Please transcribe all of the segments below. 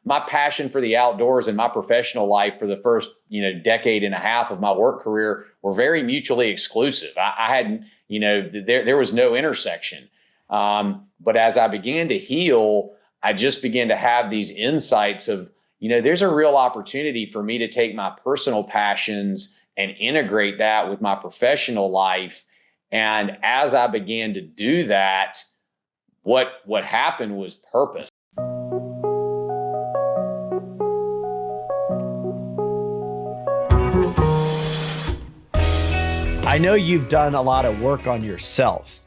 my passion for the outdoors and my professional life for the first, decade and a half of my work career were very mutually exclusive. I hadn't, there was no intersection. But as I began to heal, I just began to have these insights of, there's a real opportunity for me to take my personal passions and integrate that with my professional life. And as I began to do that, what happened was purpose. I know you've done a lot of work on yourself,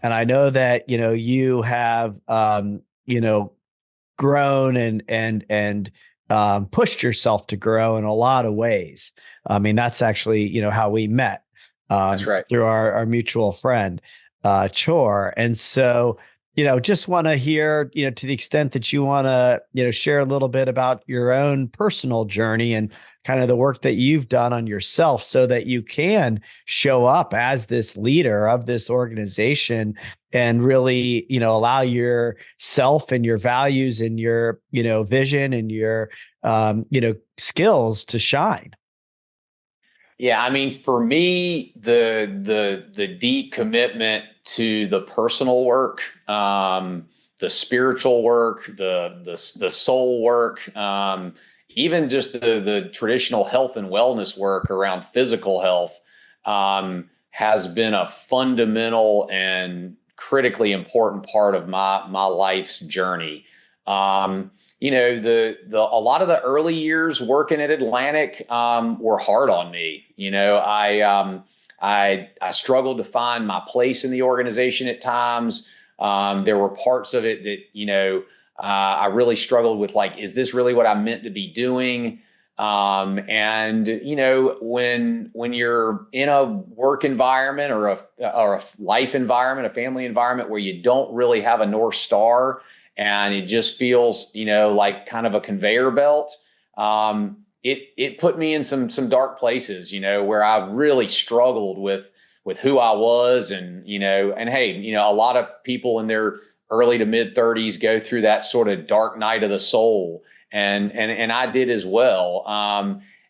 and I know that, you have, grown and pushed yourself to grow in a lot of ways. I mean, that's actually, how we met, That's right. through our mutual friend, Chor. And so, just want to hear, to the extent that you want to, share a little bit about your own personal journey and kind of the work that you've done on yourself so that you can show up as this leader of this organization and really, allow yourself and your values and your, vision and your, skills to shine. Yeah, I mean, for me, the deep commitment to the personal work, the spiritual work, the soul work, even just the traditional health and wellness work around physical health, has been a fundamental and critically important part of my life's journey. A lot of the early years working at Atlantic were hard on me. I struggled to find my place in the organization at times. There were parts of it that, I really struggled with, like, is this really what I'm meant to be doing? When you're in a work environment or a life environment, a family environment where you don't really have a North Star, and it just feels, like kind of a conveyor belt. It put me in some dark places, where I really struggled with who I was, and hey, a lot of people in their early to mid 30s go through that sort of dark night of the soul, and I did as well.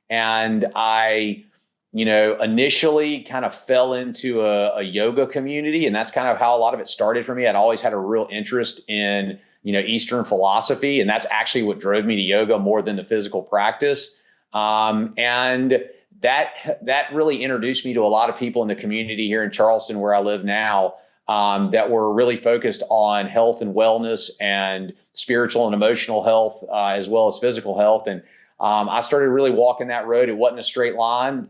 And I, initially kind of fell into a yoga community, and that's kind of how a lot of it started for me. I'd always had a real interest in Eastern philosophy. And that's actually what drove me to yoga more than the physical practice. And that really introduced me to a lot of people in the community here in Charleston, where I live now, that were really focused on health and wellness and spiritual and emotional health, as well as physical health. And I started really walking that road. It wasn't a straight line.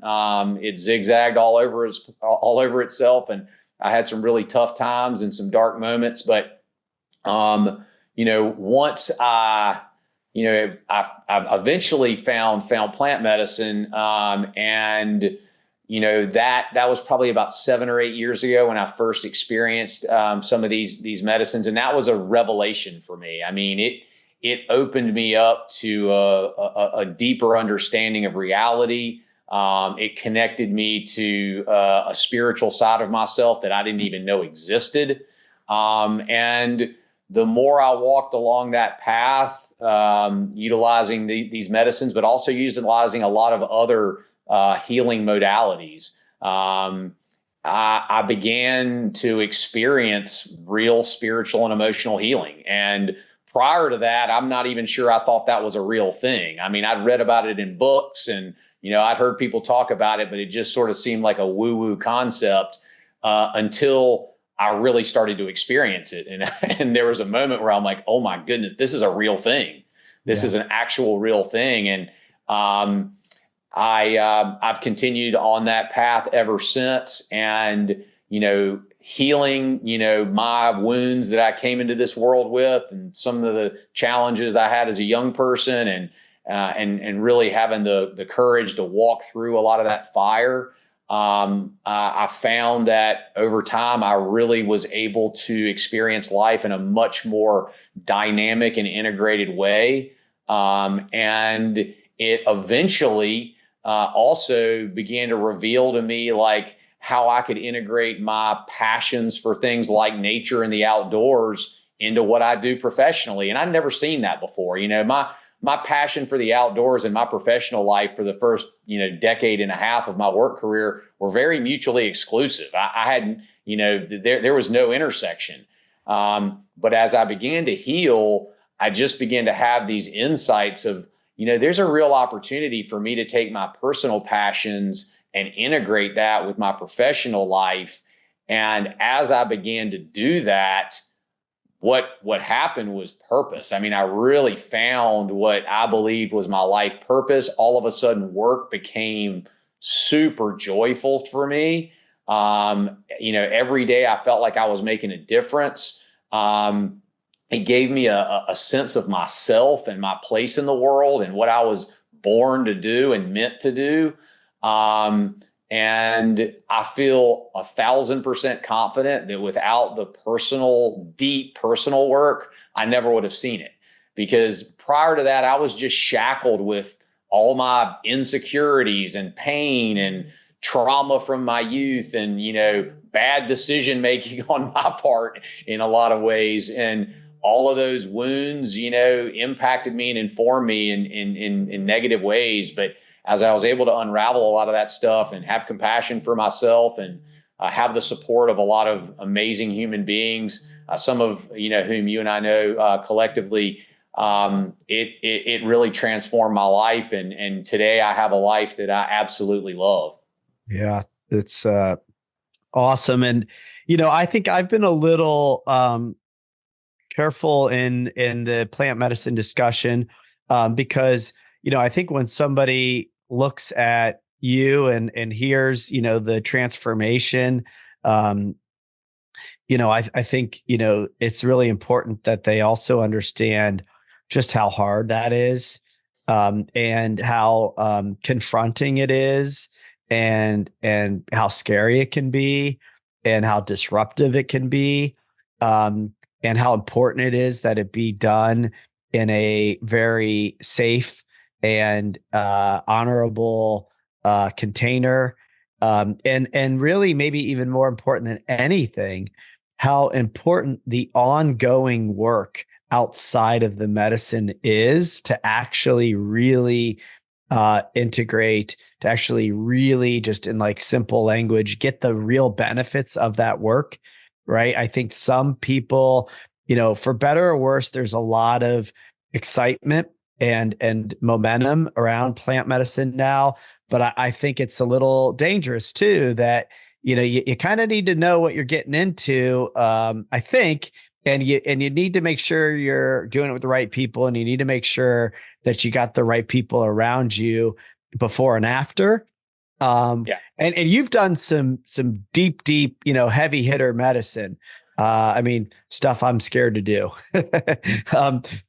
It zigzagged all over itself. And I had some really tough times and some dark moments, but once I eventually found plant medicine, and that was probably about 7 or 8 years ago when I first experienced some of these medicines, and that was a revelation for me. I mean, it opened me up to a deeper understanding of reality. It connected me to a spiritual side of myself that I didn't even know existed, and the more I walked along that path, utilizing these medicines, but also utilizing a lot of other healing modalities, I began to experience real spiritual and emotional healing. And prior to that, I'm not even sure I thought that was a real thing. I mean, I'd read about it in books, and I'd heard people talk about it, but it just sort of seemed like a woo-woo concept until I really started to experience it. And there was a moment where I'm like, oh my goodness, this is a real thing. This is an actual real thing. And I've continued on that path ever since. And, healing, my wounds that I came into this world with, and some of the challenges I had as a young person, and really having the courage to walk through a lot of that fire. I found that over time, I really was able to experience life in a much more dynamic and integrated way. And it eventually also began to reveal to me, like, how I could integrate my passions for things like nature and the outdoors into what I do professionally. And I'd never seen that before. my passion for the outdoors and my professional life for the first, decade and a half of my work career were very mutually exclusive. I had, there was no intersection. But as I began to heal, I just began to have these insights of, there's a real opportunity for me to take my personal passions and integrate that with my professional life. And as I began to do that, what happened was purpose. I mean, I really found what I believed was my life purpose. All of a sudden, work became super joyful for me. Every day I felt like I was making a difference. It gave me a sense of myself and my place in the world and what I was born to do and meant to do. And I feel 1,000% confident that without the deep personal work, I never would have seen it. Because prior to that, I was just shackled with all my insecurities and pain and trauma from my youth and, bad decision making on my part in a lot of ways. And all of those wounds, impacted me and informed me in negative ways. But as I was able to unravel a lot of that stuff and have compassion for myself and have the support of a lot of amazing human beings, some of whom you and I know collectively, it really transformed my life. And today I have a life that I absolutely love. Yeah, it's awesome. And I think I've been a little careful in the plant medicine discussion because I think when somebody looks at you and hears the transformation, I think it's really important that they also understand just how hard that is, and how confronting it is, and how scary it can be, and how disruptive it can be, and how important it is that it be done in a very safe and honorable container, and really maybe even more important than anything, how important the ongoing work outside of the medicine is to actually really integrate, to actually really, just in like simple language, get the real benefits of that work. Right. I think some people, for better or worse, there's a lot of excitement and momentum around plant medicine now. But I think it's a little dangerous too, that, you kind of need to know what you're getting into. I think, and you need to make sure you're doing it with the right people, and you need to make sure that you got the right people around you before and after. Yeah. And you've done some deep, heavy hitter medicine. I mean, stuff I'm scared to do.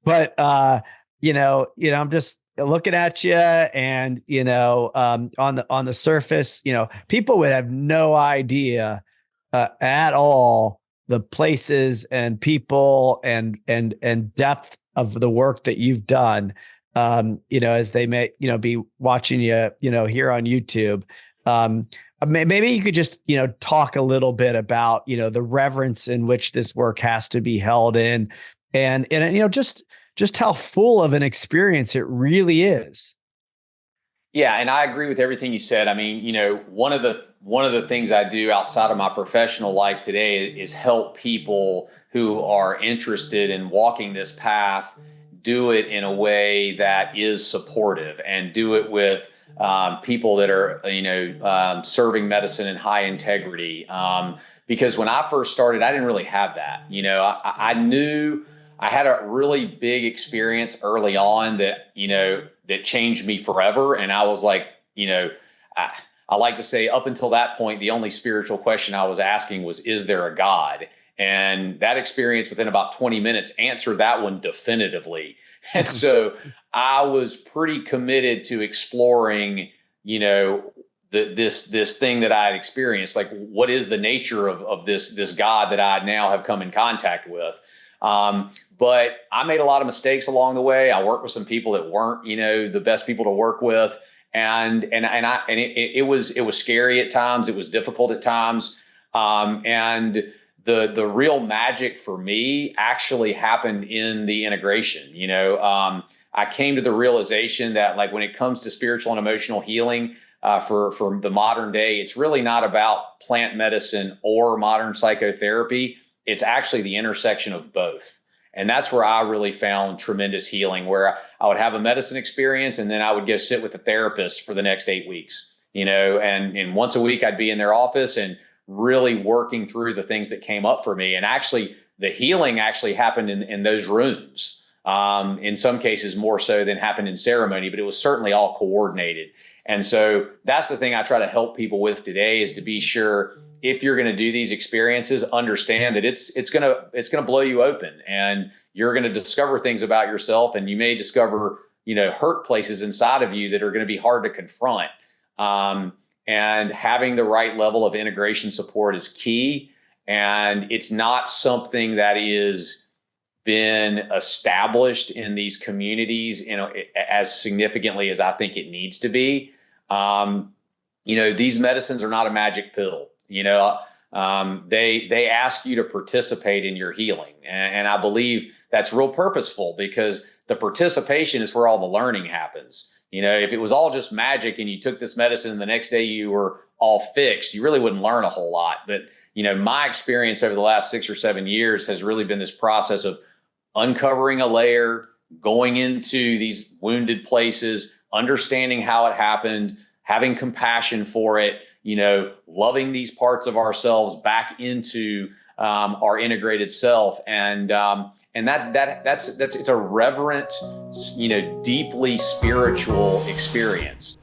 But I'm just looking at you, and on the surface, people would have no idea at all the places and people and depth of the work that you've done. As they may, be watching you, here on YouTube. Maybe you could just, talk a little bit about, the reverence in which this work has to be held in, and just how full of an experience it really is. Yeah, and I agree with everything you said. I mean, one of the things I do outside of my professional life today is help people who are interested in walking this path do it in a way that is supportive, and do it with people that are, serving medicine in high integrity. Because when I first started, I didn't really have that. I knew I had a really big experience early on that, that changed me forever. And I was like, I like to say, up until that point, the only spiritual question I was asking was, is there a God? And that experience within about 20 minutes answered that one definitively. And so I was pretty committed to exploring, this thing that I had experienced. Like, what is the nature of this God that I now have come in contact with? But I made a lot of mistakes along the way. I worked with some people that weren't, the best people to work with. And it was scary at times. It was difficult at times. And the real magic for me actually happened in the integration. I came to the realization that like when it comes to spiritual and emotional healing, for the modern day, it's really not about plant medicine or modern psychotherapy. It's actually the intersection of both. And that's where I really found tremendous healing, where I would have a medicine experience and then I would go sit with a therapist for the next 8 weeks, and once a week I'd be in their office and really working through the things that came up for me. And actually the healing actually happened in those rooms. In some cases more so than happened in ceremony, but it was certainly all coordinated. And so that's the thing I try to help people with today, is to be sure, if you're going to do these experiences, understand that it's going to blow you open, and you're going to discover things about yourself, and you may discover, hurt places inside of you that are going to be hard to confront. And having the right level of integration support is key. And it's not something that is been established in these communities, as significantly as I think it needs to be. These medicines are not a magic pill. They ask you to participate in your healing, and I believe that's real purposeful, because the participation is where all the learning happens. If it was all just magic and you took this medicine and the next day you were all fixed, you really wouldn't learn a whole lot. But my experience over the last 6 or 7 years has really been this process of uncovering a layer, going into these wounded places, understanding how it happened, having compassion for it, loving these parts of ourselves back into our integrated self. And that's it's a reverent, deeply spiritual experience.